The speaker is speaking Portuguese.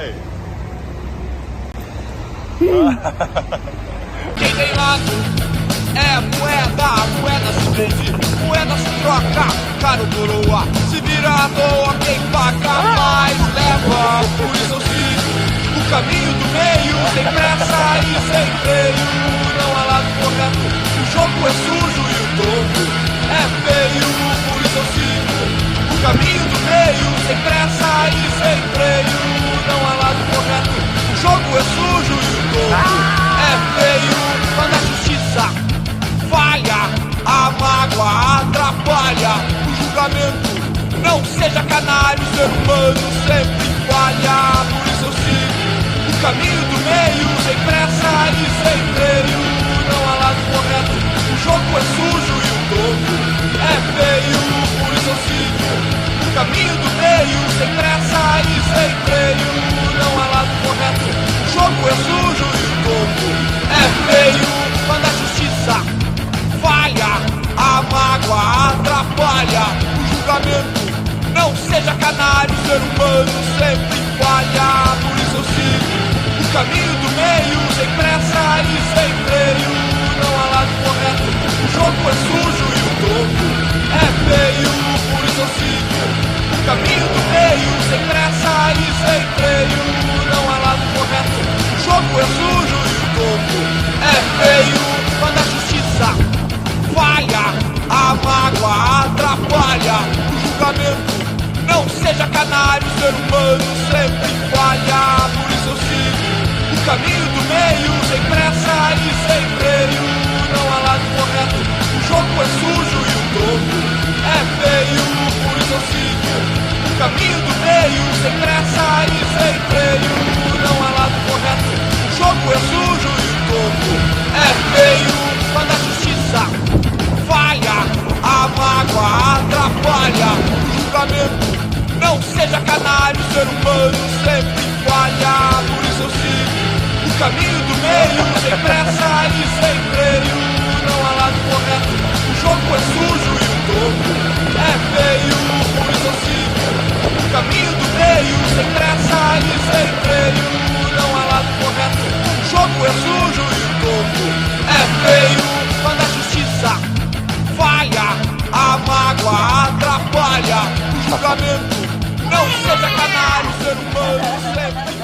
Ei. Quem tem lado é moeda, a moeda se vende, moeda se troca, caro coroa, se vira à toa, quem paga mais leva. Por isso eu sigo o caminho do meio, sem pressa e sem freio, não há lado correto, o jogo é sujo e o topo é feio. Por isso eu sigo o caminho do meio, sem pressa e sem freio, não há lado correto, o jogo é sujo e o topo é feio. Quando a justiça falha, a mágoa atrapalha o julgamento. Não seja canário, ser humano sempre falha. Por isso eu sigo o caminho do meio, sem pressa e sem freio, não há lado correto, o jogo é sujo e o topo é feio. Por isso eu sigo o caminho do meio, sem pressa e sem freio, não há lado correto, o jogo é sujo e o topo é feio. Quando a justiça falha, a mágoa atrapalha o julgamento. Não seja canário, ser humano sempre falha. Por isso eu sigo o caminho do meio, sem pressa e sem freio, não há lado correto, o jogo é sujo e o topo é feio. Por isso eu sigo o caminho do meio, sem pressa e sem freio, não há lado correto, o jogo é sujo e o topo é feio. Quando a justiça falha, a mágoa atrapalha o julgamento. Não seja canário, ser humano sempre falha. Por isso eu sigo o caminho do meio, sem pressa e sem freio, não há lado correto, o jogo é sujo e o topo é feio. Por isso eu sigo o caminho do meio, sem pressa e sem freio, não há lado correto, o jogo é sujo e o topo é feio. Quando a justiça falha, a mágoa atrapalha o julgamento. Não seja canário, ser humano sempre falha. Por isso eu sigo o caminho do meio, sem pressa e sem freio, não há lado correto, o jogo é sujo e o topo é feio. Por isso eu sigo o caminho do meio, sem pressa e sem freio, não há lado correto, o jogo é sujo e o topo é feio. Quando a justiça falha, a mágoa atrapalha o julgamento. Não seja canário, ser humano sempre